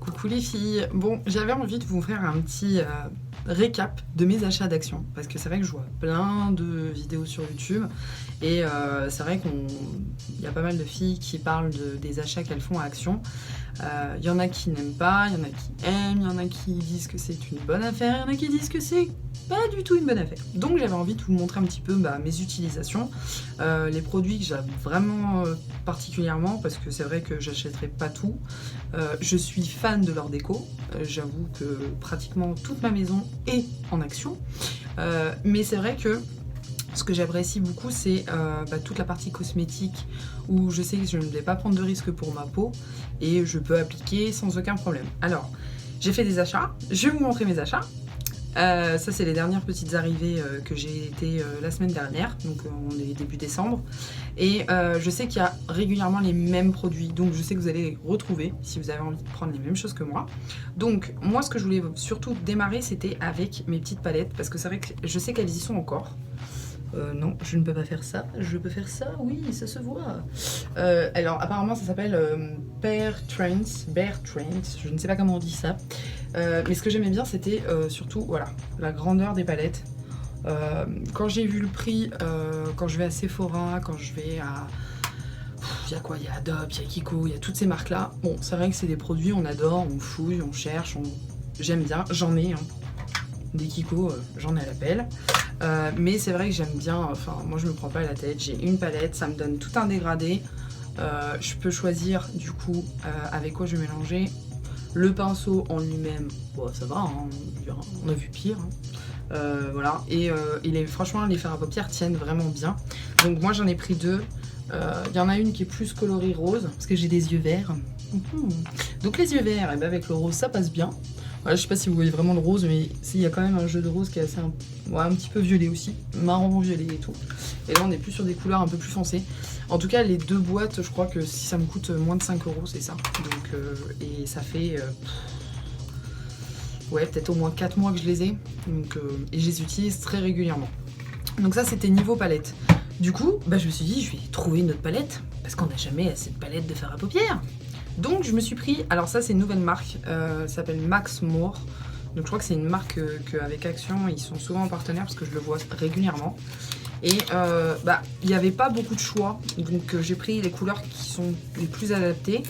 Coucou les filles. Bon, j'avais envie de vous faire un petit récap de mes achats d'Action parce que c'est vrai que je vois plein de vidéos sur YouTube et c'est vrai qu'il y a pas mal de filles qui parlent des achats qu'elles font à Action. Il y en a qui n'aiment pas, il y en a qui aiment, il y en a qui disent que c'est une bonne affaire, il y en a qui disent que c'est pas du tout une bonne affaire. Donc j'avais envie de vous montrer un petit peu mes utilisations, les produits que j'aime vraiment particulièrement parce que c'est vrai que j'achèterai pas tout. Je suis fan de leur déco, j'avoue que pratiquement toute ma maison est en Action, mais c'est vrai que ce que j'apprécie beaucoup, c'est toute la partie cosmétique où je sais que je ne vais pas prendre de risques pour ma peau et je peux appliquer sans aucun problème. Alors, j'ai fait des achats, je vais vous montrer mes achats. Ça, c'est les dernières petites arrivées que j'ai été la semaine dernière, donc on est début décembre. Et je sais qu'il y a régulièrement les mêmes produits, donc je sais que vous allez les retrouver si vous avez envie de prendre les mêmes choses que moi. Donc, moi, ce que je voulais surtout démarrer, c'était avec mes petites palettes, parce que c'est vrai que je sais qu'elles y sont encore. Non, je ne peux pas faire ça. Je peux faire ça, oui, ça se voit. Alors, apparemment, ça s'appelle Bear Trends. Je ne sais pas comment on dit ça. Mais ce que j'aimais bien, c'était surtout, voilà, la grandeur des palettes. Quand j'ai vu le prix, quand je vais à Sephora, quand je vais à... Il y a quoi? Il y a Adobe, il y a Kiko, il y a toutes ces marques-là. Bon, c'est vrai que c'est des produits, on adore, on fouille, on cherche, j'aime bien, j'en ai, hein. Des Kiko, j'en ai à l'appel. Mais c'est vrai que j'aime bien, enfin moi je me prends pas la tête, j'ai une palette, ça me donne tout un dégradé. Je peux choisir du coup avec quoi je vais mélanger. Le pinceau en lui-même, bon, ça va, hein, on a vu pire. Hein. Voilà, et franchement les fards à paupières tiennent vraiment bien. Donc moi j'en ai pris deux. Il y en a une qui est plus coloris rose, parce que j'ai des yeux verts. Donc les yeux verts, et ben avec le rose ça passe bien. Voilà, je sais pas si vous voyez vraiment le rose, mais il y a quand même un jeu de rose qui est assez un petit peu violet aussi, marron violet et tout. Et là on est plus sur des couleurs un peu plus foncées. En tout cas les deux boîtes, je crois que si ça me coûte moins de 5 €, c'est ça. Donc et ça fait ouais, peut-être au moins 4 mois que je les ai. Donc, et je les utilise très régulièrement. Donc ça c'était niveau palette. Du coup, je me suis dit je vais trouver une autre palette, parce qu'on n'a jamais assez de palettes de fard à paupières. Donc je me suis pris, alors ça c'est une nouvelle marque, ça s'appelle Max More. Donc je crois que c'est une marque qu'avec Action ils sont souvent en partenaire parce que je le vois régulièrement. Et il n'y avait pas beaucoup de choix, donc j'ai pris les couleurs qui sont les plus adaptées.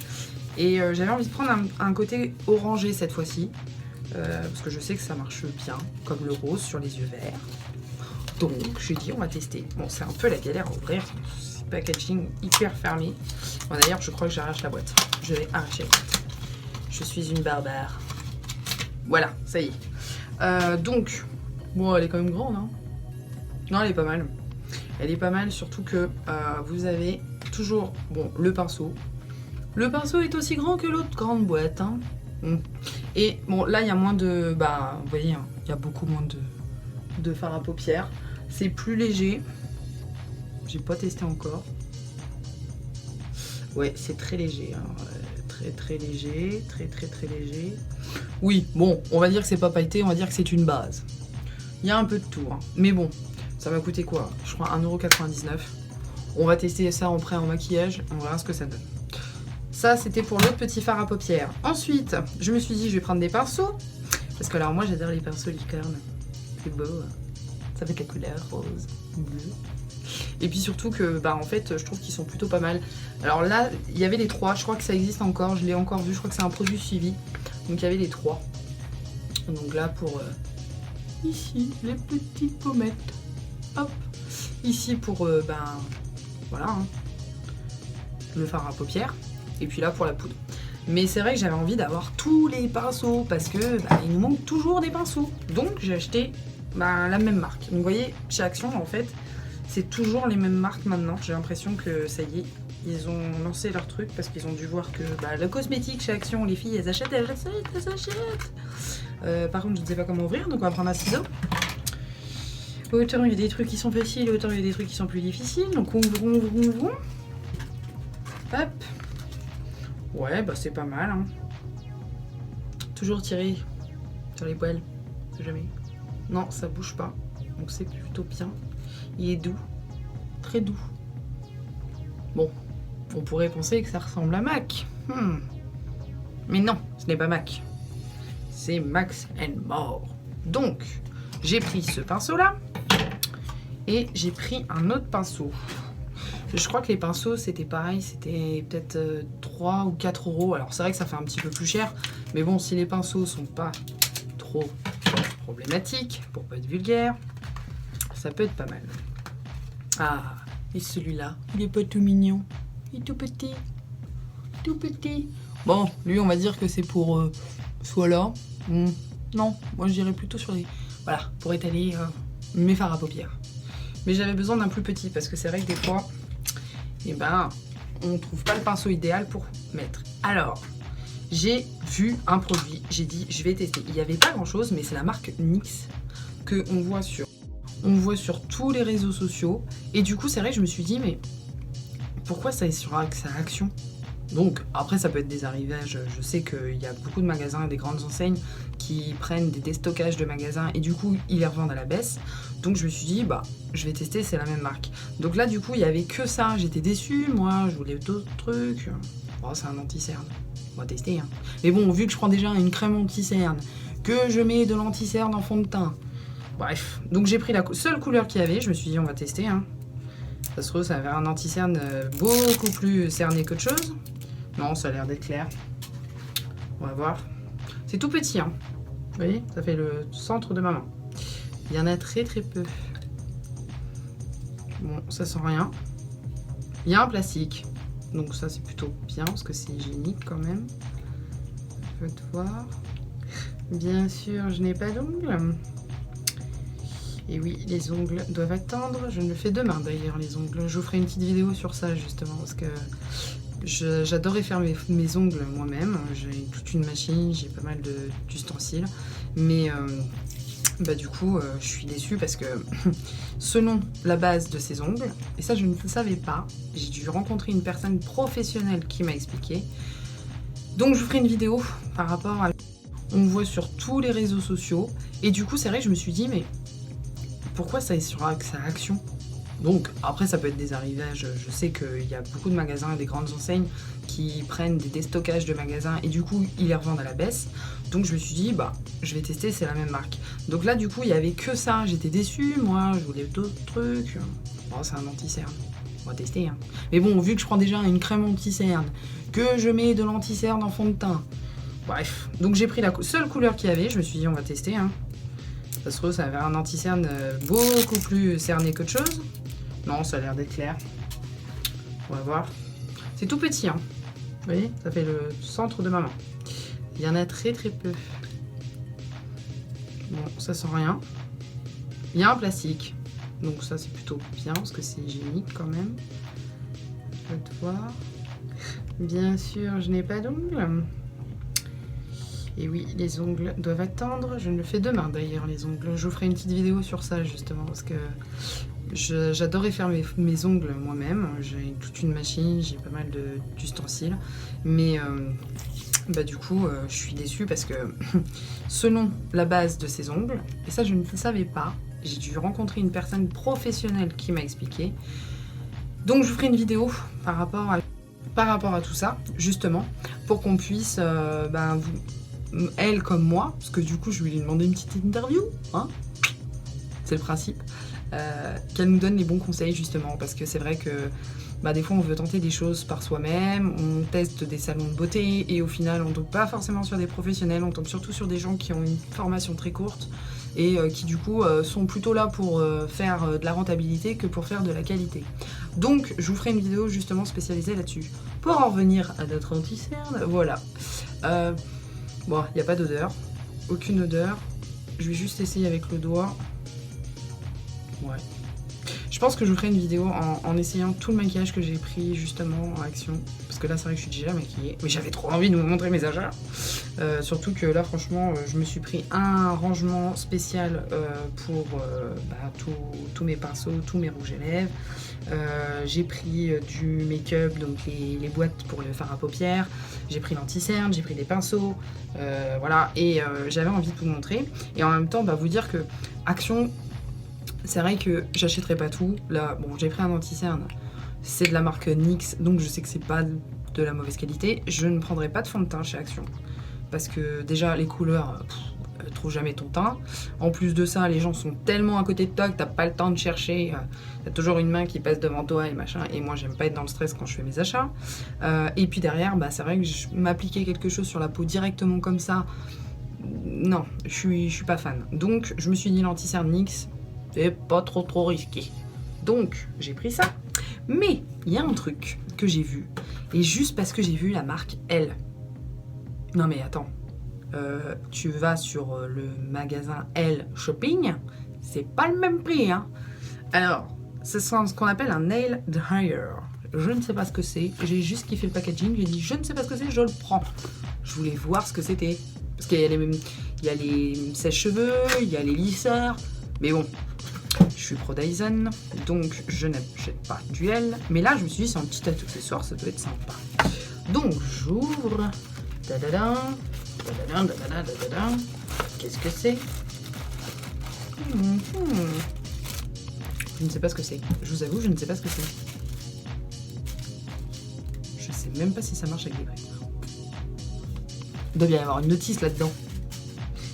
Et j'avais envie de prendre un côté orangé cette fois-ci, parce que je sais que ça marche bien, comme le rose sur les yeux verts. Donc j'ai dit on va tester. Bon, c'est un peu la galère à ouvrir. Packaging hyper fermé. Bon, d'ailleurs, je crois que j'arrache la boîte. Je vais arracher la boîte. Je suis une barbare. Voilà, ça y est. Donc, bon, elle est quand même grande, hein. Non, elle est pas mal. Elle est pas mal, surtout que vous avez toujours, bon, le pinceau. Le pinceau est aussi grand que l'autre grande boîte, hein. Et bon, là, il y a moins de... vous voyez, hein, il y a beaucoup moins de fard à paupières. C'est plus léger. J'ai pas testé encore. Ouais, c'est très léger, hein. Très léger, très léger. Oui, bon, on va dire que c'est pas pailleté, on va dire que c'est une base. Il y a un peu de tout, hein. Mais bon, ça m'a coûté quoi? Je crois 1,99 €. On va tester ça en prêt en maquillage, on verra ce que ça donne. Ça, c'était pour l'autre petit fard à paupières. Ensuite, je me suis dit, je vais prendre des pinceaux. Parce que alors moi, j'adore les pinceaux licorne. C'est beau, hein. Ça fait la couleur rose, bleu. Et puis surtout que en fait je trouve qu'ils sont plutôt pas mal. Alors là il y avait les trois, je crois que ça existe encore, je l'ai encore vu, je crois que c'est un produit suivi. Donc il y avait les trois. Donc là pour ici les petites pommettes. Hop. Ici pour voilà, hein, le fard à paupières. Et puis là pour la poudre. Mais c'est vrai que j'avais envie d'avoir tous les pinceaux parce que il nous manque toujours des pinceaux. Donc j'ai acheté la même marque. Donc vous voyez, chez Action en fait c'est toujours les mêmes marques maintenant. J'ai l'impression que ça y est, ils ont lancé leur truc parce qu'ils ont dû voir que le cosmétique chez Action, les filles, elles achètent. Par contre, je ne sais pas comment ouvrir, donc on va prendre un ciseau. Autant il y a des trucs qui sont faciles, autant il y a des trucs qui sont plus difficiles. Donc ouvrons. Hop. Ouais, c'est pas mal, hein. Toujours tirer sur les poils, c'est jamais. Non, ça bouge pas, donc c'est plutôt bien. Il est doux, très doux. Bon, on pourrait penser que ça ressemble à Mac. Mais non, ce n'est pas MAC. C'est Max & More. Donc, j'ai pris ce pinceau-là. Et j'ai pris un autre pinceau. Je crois que les pinceaux, c'était pareil. C'était peut-être 3 ou 4 euros. Alors, c'est vrai que ça fait un petit peu plus cher. Mais bon, si les pinceaux sont pas trop problématiques, pour pas être vulgaire, ça peut être pas mal. Ah, et celui-là, il est pas tout mignon. Il est tout petit. Tout petit. Bon, lui, on va dire que c'est pour soit là. Non, moi, je dirais plutôt sur les... Voilà, pour étaler mes fards à paupières. Mais j'avais besoin d'un plus petit parce que c'est vrai que des fois, eh ben, on trouve pas le pinceau idéal pour mettre. Alors, j'ai vu un produit, j'ai dit je vais tester. Il n'y avait pas grand chose, mais c'est la marque NYX que on voit sur tous les réseaux sociaux. Et du coup, c'est vrai que je me suis dit, mais pourquoi ça est sur sa Action? Donc, après, ça peut être des arrivages. Je sais qu'il y a beaucoup de magasins et des grandes enseignes qui prennent des déstockages de magasins et du coup, ils les revendent à la baisse. Donc, je me suis dit, bah, je vais tester, c'est la même marque. Donc là, du coup, il y avait que ça. J'étais déçue, moi, je voulais d'autres trucs. Oh, c'est un anti-cerne. On va tester, hein. Mais bon, vu que je prends déjà une crème anti-cerne, que je mets de l'anti-cerne en fond de teint. Bref, donc j'ai pris la seule couleur qu'il y avait. Je me suis dit, on va tester, hein. Ça se trouve, ça avait un anti-cerne beaucoup plus cerné qu'autre chose. Non, ça a l'air d'être clair. On va voir. C'est tout petit, hein. Vous voyez, ça fait le centre de ma main. Il y en a très très peu. Bon, ça sent rien. Il y a un plastique. Donc ça, c'est plutôt bien, parce que c'est hygiénique quand même. Je peux te voir. Bien sûr, je n'ai pas d'ongles. Et oui, les ongles doivent attendre. Je me le fais demain d'ailleurs, les ongles. Je vous ferai une petite vidéo sur ça, justement, parce que j'adorais faire mes ongles moi-même. J'ai toute une machine, j'ai pas mal d'ustensiles. Mais bah, du coup, je suis déçue parce que selon la base de ces ongles, et ça je ne le savais pas, j'ai dû rencontrer une personne professionnelle qui m'a expliqué. Donc je vous ferai une vidéo par rapport à... On voit sur tous les réseaux sociaux. Et du coup, c'est vrai que je me suis dit, mais pourquoi ça est sur sa Action? Donc, après, ça peut être des arrivages. Je sais qu'il y a beaucoup de magasins et des grandes enseignes qui prennent des déstockages de magasins et du coup, ils les revendent à la baisse. Donc, je me suis dit, bah, je vais tester, c'est la même marque. Donc là, du coup, il y avait que ça. J'étais déçue, moi, je voulais d'autres trucs. Oh, c'est un anti-cerne. On va tester, hein. Mais bon, vu que je prends déjà une crème anti-cerne, que je mets de l'anti-cerne en fond de teint. Bref, donc j'ai pris la seule couleur qu'il y avait. Je me suis dit, on va tester, hein. Ça se trouve, ça avait un anti-cerne beaucoup plus cerné qu'autre chose. Non, ça a l'air d'être clair. On va voir. C'est tout petit, hein. Vous voyez, ça fait le centre de ma main. Il y en a très très peu. Bon, ça sent rien. Il y a un plastique. Donc ça, c'est plutôt bien, parce que c'est hygiénique quand même. Je vais te voir. Bien sûr, je n'ai pas d'ongles. Et oui, les ongles doivent attendre. Je me le fais demain d'ailleurs, les ongles. Je vous ferai une petite vidéo sur ça, justement, parce que j'adorais faire mes ongles moi-même. J'ai toute une machine, j'ai pas mal d'ustensiles. Mais bah, du coup, je suis déçue parce que selon la base de ces ongles, et ça je ne le savais pas, j'ai dû rencontrer une personne professionnelle qui m'a expliqué. Donc je vous ferai une vidéo par rapport à tout ça, justement, pour qu'on puisse, elle comme moi, parce que du coup je vais lui demander une petite interview, hein, c'est le principe, qu'elle nous donne les bons conseils, justement, parce que c'est vrai que bah, des fois on veut tenter des choses par soi-même, on teste des salons de beauté et au final on tombe pas forcément sur des professionnels, on tombe surtout sur des gens qui ont une formation très courte et qui du coup sont plutôt là pour faire de la rentabilité que pour faire de la qualité. Donc je vous ferai une vidéo justement spécialisée là-dessus. Pour en revenir à notre anti-cerne, voilà. Bon, il n'y a pas d'odeur, aucune odeur. Je vais juste essayer avec le doigt. Ouais. Je pense que je vous ferai une vidéo en essayant tout le maquillage que j'ai pris justement en Action. Parce que là, c'est vrai que je suis déjà maquillée. Mais j'avais trop envie de vous montrer mes achats. Surtout que là, franchement, je me suis pris un rangement spécial pour tous mes pinceaux, tous mes rouges à lèvres. J'ai pris du make-up, donc les boîtes pour le fard à paupières. J'ai pris l'anti-cerne, j'ai pris des pinceaux. Voilà, et j'avais envie de vous montrer. Et en même temps, vous dire que Action... C'est vrai que j'achèterai pas tout. Là, bon, j'ai pris un anti-cerne. C'est de la marque NYX, donc je sais que c'est pas de la mauvaise qualité. Je ne prendrai pas de fond de teint chez Action. Parce que déjà, les couleurs, ne trouvent jamais ton teint. En plus de ça, les gens sont tellement à côté de toi que t'as pas le temps de chercher. T'as toujours une main qui passe devant toi et machin. Et moi, j'aime pas être dans le stress quand je fais mes achats. Et puis derrière, c'est vrai que m'appliquer quelque chose sur la peau directement comme ça, non, je suis pas fan. Donc, je me suis dit l'anti-cerne NYX, c'est pas trop risqué. Donc, j'ai pris ça. Mais, il y a un truc que j'ai vu. Et juste parce que j'ai vu la marque Elle. Non mais attends. Tu vas sur le magasin Elle Shopping, c'est pas le même prix, hein. Alors, c'est ce qu'on appelle un nail dryer. Je ne sais pas ce que c'est. J'ai juste kiffé le packaging. J'ai dit, je ne sais pas ce que c'est, je le prends. Je voulais voir ce que c'était. Parce qu'il y a les sèche-cheveux, il y a les lisseurs. Mais bon, je suis pro Dyson, donc je n'achète pas du Elle. Mais là, je me suis dit, c'est un petit accessoire, ça doit être sympa. Donc, j'ouvre. Qu'est-ce que c'est? Je ne sais pas ce que c'est. Je vous avoue, je ne sais pas ce que c'est. Je sais même pas si ça marche avec des vrais. Il doit bien y avoir une notice là-dedans.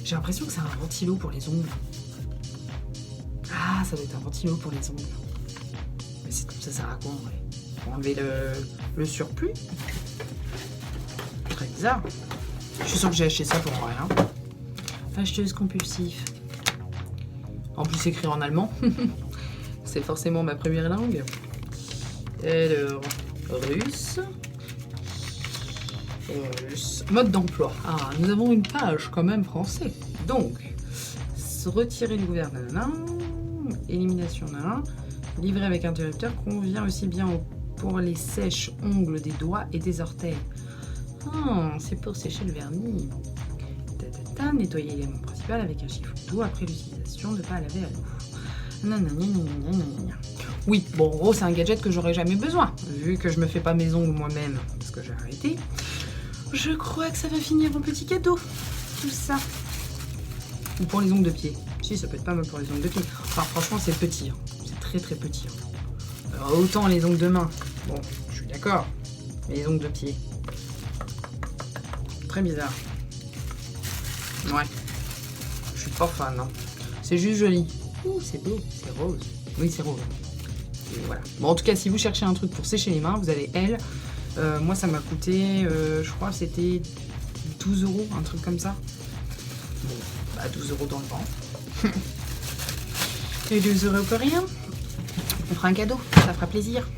J'ai l'impression que c'est un ventilo pour les ongles. Ah, ça doit être un ventilo pour les ongles. Mais ça sert à quoi en vrai? Pour enlever le surplus? Très bizarre. Je suis sûre que j'ai acheté ça pour rien. Acheteuse compulsive. En plus écrit en allemand. C'est forcément ma première langue. Alors, russe. Mode d'emploi. Ah, nous avons une page quand même français. Donc, retirer le gouvernement. Élimination d'un. Livrer avec interrupteur convient aussi bien pour les sèches ongles des doigts et des orteils. Ah, c'est pour sécher le vernis. Nettoyer l'élément principal avec un chiffon doux après l'utilisation, ne pas laver à l'eau. Oui, bon, en gros, c'est un gadget que j'aurais jamais besoin, vu que je me fais pas mes ongles moi-même, parce que j'ai arrêté. Je crois que ça va finir en petit cadeau, tout ça. Ou pour les ongles de pied. Si, ça peut être pas mal pour les ongles de pied. Enfin, franchement, c'est petit. Hein. C'est très très petit. Hein. Alors, autant les ongles de main. Bon, je suis d'accord. Mais les ongles de pied. Très bizarre. Ouais. Je suis pas fan, hein. C'est juste joli. Ouh, c'est beau. C'est rose. Oui, c'est rose. Et voilà. Bon, en tout cas, si vous cherchez un truc pour sécher les mains, vous avez Elle. Moi, ça m'a coûté, je crois que c'était 12 €, un truc comme ça. Bon, bah 12 € dans le vent. Et 12 € pour rien. On fera un cadeau, ça fera plaisir.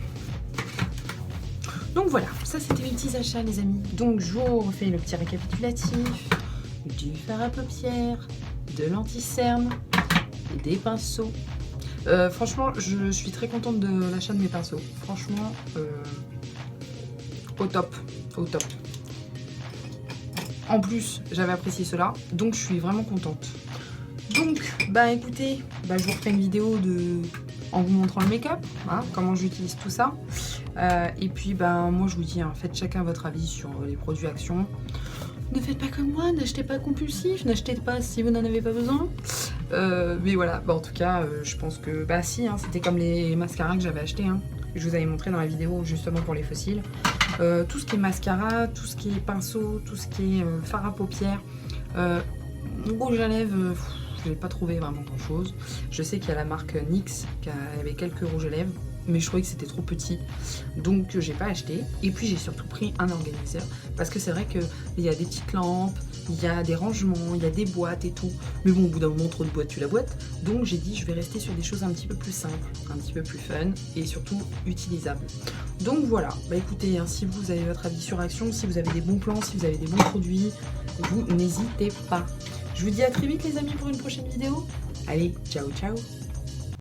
Donc voilà, ça c'était mes petits achats les amis. Donc je vous refais le petit récapitulatif. Du fard à paupières, de l'anti-cerne, des pinceaux. Franchement, je suis très contente de l'achat de mes pinceaux. Franchement, au top, au top. En plus, j'avais apprécié cela, donc je suis vraiment contente. Donc, bah écoutez, je vous refais une vidéo en vous montrant le make-up, hein, comment j'utilise tout ça. Et puis, moi je vous dis, hein, faites chacun votre avis sur les produits Action. Ne faites pas comme moi, n'achetez pas compulsif, n'achetez pas si vous n'en avez pas besoin. Mais voilà, en tout cas, je pense que, si, hein, c'était comme les mascaras que j'avais achetés. Hein. Je vous avais montré dans la vidéo justement pour les fossiles. Tout ce qui est mascara, tout ce qui est pinceau, tout ce qui est fard à paupières, rouge à lèvres, je n'ai pas trouvé vraiment grand chose. Je sais qu'il y a la marque NYX qui avait quelques rouges à lèvres, mais je trouvais que c'était trop petit, donc j'ai pas acheté. Et puis j'ai surtout pris un organiseur, parce que c'est vrai qu'il y a des petites lampes, il y a des rangements, il y a des boîtes et tout. Mais bon, au bout d'un moment, trop de boîtes, tu la boîtes. Donc j'ai dit, je vais rester sur des choses un petit peu plus simples, un petit peu plus fun et surtout utilisables. Donc voilà, écoutez, hein, si vous avez votre avis sur Action, si vous avez des bons plans, si vous avez des bons produits, vous n'hésitez pas. Je vous dis à très vite les amis pour une prochaine vidéo. Allez, ciao ciao.